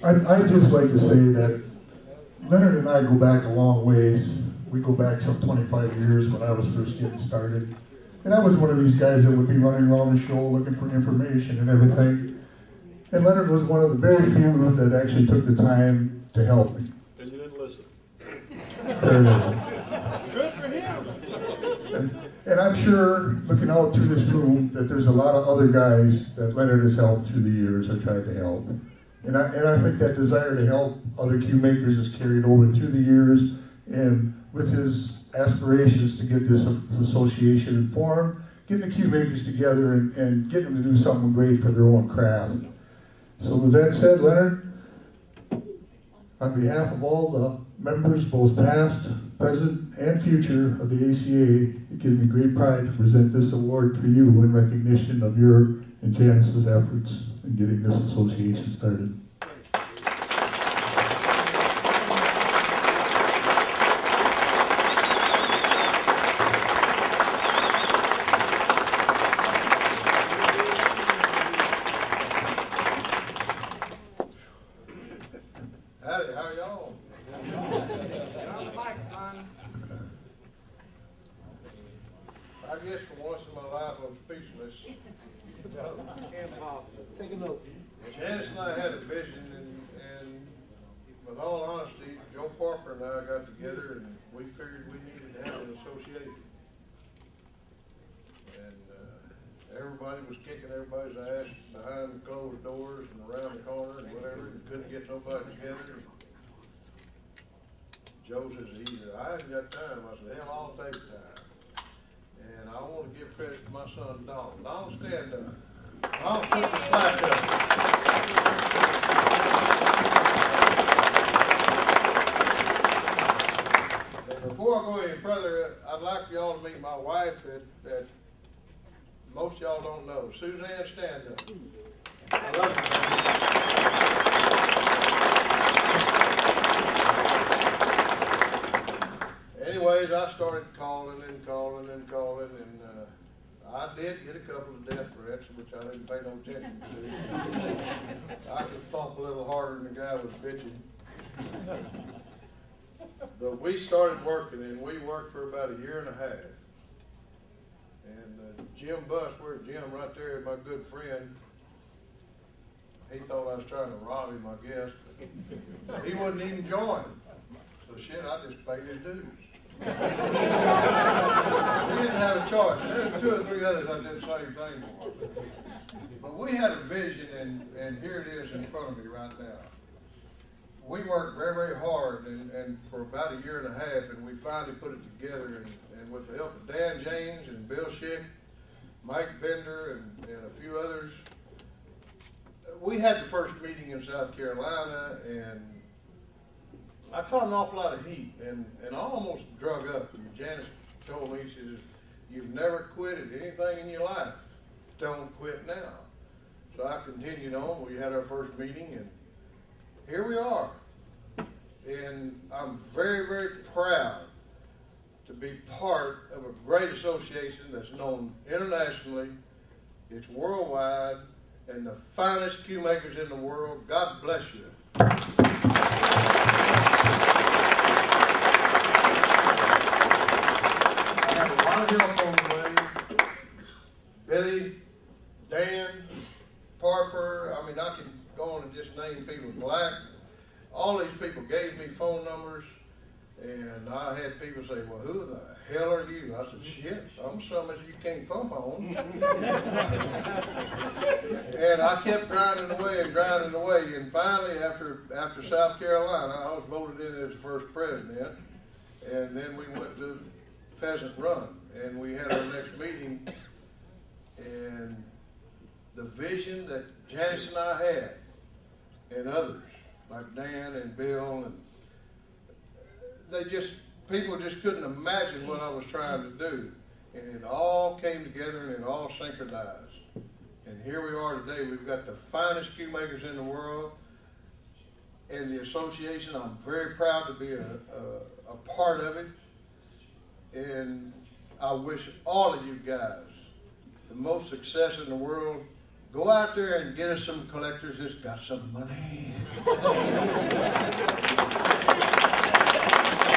I'd just like to say that Leonard and I go back a long ways. We go back some 25 years when I was first getting started. And I was one of these guys that would be running around the show looking for information and everything. And Leonard was one of the very few that actually took the time to help me. And you didn't listen. Good for him. And I'm sure, looking out through this room, that there's a lot of other guys that Leonard has helped through the years or tried to help. And I think that desire to help other cue makers is carried over through the years, and with his aspirations to get this association formed, getting the cue makers together and getting them to do something great for their own craft. So with that said, Leonard, on behalf of all the members, both past, present, and future of the ACA, it gives me great pride to present this award for you in recognition of your and Janice's efforts in getting this association started. Howdy, how are y'all? Get on the mic, son. I guess for once in my life I'm speechless. Take a note. Janice and I had a vision, and with all honesty, Joe Parker and I got together and we figured we needed to have an association. And everybody was kicking everybody's ass behind the closed doors and around the corner and whatever, and couldn't get nobody together. Joe says, I haven't got time. I said, hell, I'll take time. And I want to give credit to my son, Don. Don, stand up. Don, put the slack up. And before I go any further, I'd like for y'all to meet my wife that most y'all don't know. Suzanne, stand up. I love you. Anyways, I started calling and I did get a couple of death threats, which I didn't pay no attention to. I could thump a little harder than the guy was bitching. But we started working, and we worked for about a year and a half. And Jim Buss, where's Jim? Right there, my good friend. He thought I was trying to rob him, I guess. But he wouldn't even join. So shit, I just paid his dues. We didn't have a choice. There were 2 or 3 others I did the same thing for. But we had a vision, and here it is in front of me right now. We worked very, very hard, and for about a year and a half, and we finally put it together, and with the help of Dan James and Bill Schick, Mike Bender, and a few others, we had the first meeting in South Carolina, and I caught an awful lot of heat, and I almost drug up. And Janice told me, she says, you've never quit at anything in your life. Don't quit now. So I continued on. We had our first meeting, and here we are. And I'm very, very proud to be part of a great association that's known internationally. It's worldwide, and the finest cue makers in the world. God bless you. I have a lot of help on the way. Billy, Dan, Parker, I mean, I can go on and just name people. Black. All these people gave me phone numbers, and I had people say, well, who the hell are you? I said, shit, I'm somebody you can't thump on. And I kept grinding away, and finally, after South Carolina, I was voted in as the first president, and then we went to Pheasant Run, and we had our next meeting, and the vision that Janice and I had, and others, like Dan and Bill, and people just couldn't imagine what I was trying to do. And it all came together and it all synchronized. And here we are today. We've got the finest cue makers in the world. And the association, I'm very proud to be a part of it. And I wish all of you guys the most success in the world. Go out there and get us some collectors that's got some money.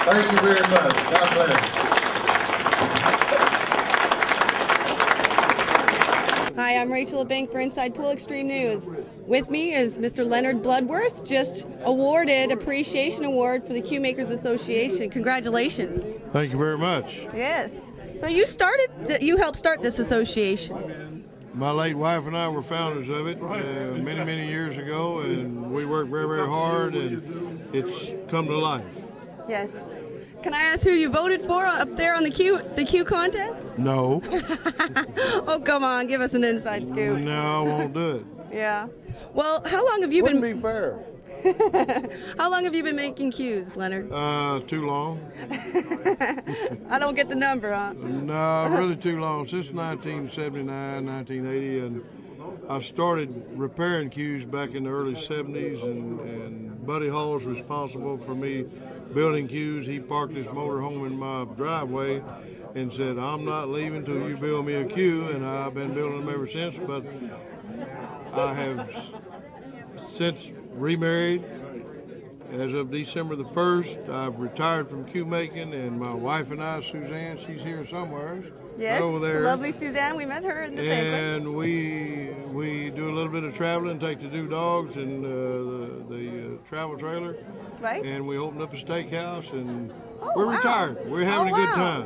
Thank you very much. God bless. Hi, I'm Rachel Bank for Inside Pool Extreme News. With me is Mr. Leonard Bludworth, just awarded Appreciation Award for the Cue Makers Association. Congratulations. Thank you very much. Yes. So you helped start this association. My late wife and I were founders of it many, many years ago, and we worked very, very hard, and it's come to life. Yes. Can I ask who you voted for up there on the Cue contest? No. Oh, come on, give us an inside scoop. No, I won't do it. Yeah. Well, how long have you Wouldn't be fair. How long have you been making cues, Leonard? Too long. I don't get the number, huh? No, really too long. Since 1979, 1980, and I started repairing cues back in the early 70s, and Buddy Hall was responsible for me building cues. He parked his motorhome in my driveway and said, "I'm not leaving till you build me a cue," and I've been building them ever since. But I have since remarried. As of December the 1st, I've retired from cue making, and my wife and I, Suzanne, she's here somewhere. Yes, right over there. Lovely Suzanne. We met her in the banquet. And we do a little bit of traveling, take the 2 dogs and the travel trailer. Right. And we opened up a steakhouse, and Oh, we're wow. retired. We're having a good time.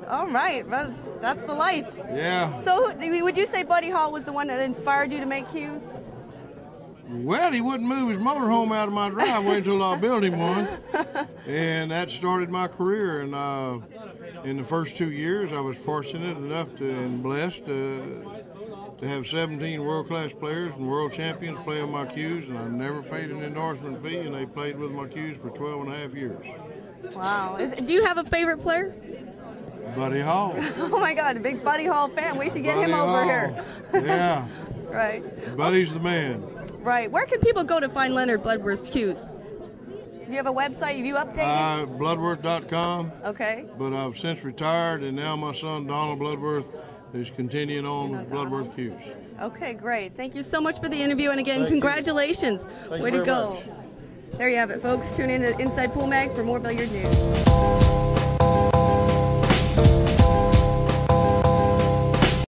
All right, that's the life. Yeah. So would you say Buddy Hall was the one that inspired you to make cues? Well, he wouldn't move his motorhome out of my driveway until I built him one, and that started my career. And in the first 2 years, I was fortunate enough and blessed to have 17 world-class players and world champions play on my cues, and I never paid an endorsement fee, and they played with my cues for 12 and a half years. Wow. Do you have a favorite player? Buddy Hall. Oh my God, a big Buddy Hall fan. We should get Buddy him over Hall. here. Yeah. Right. Buddy's the man. Right. Where can people go to find Leonard Bludworth's cues? Do you have a website? Have you updated? Bludworth.com. Okay. But I've since retired, and now my son Donald Bludworth is continuing on with Bludworth cues. Okay, great. Thank you so much for the interview, and again, congratulations. Way to go. There you have it, folks. Tune in to Inside Pool Mag for more billiard news.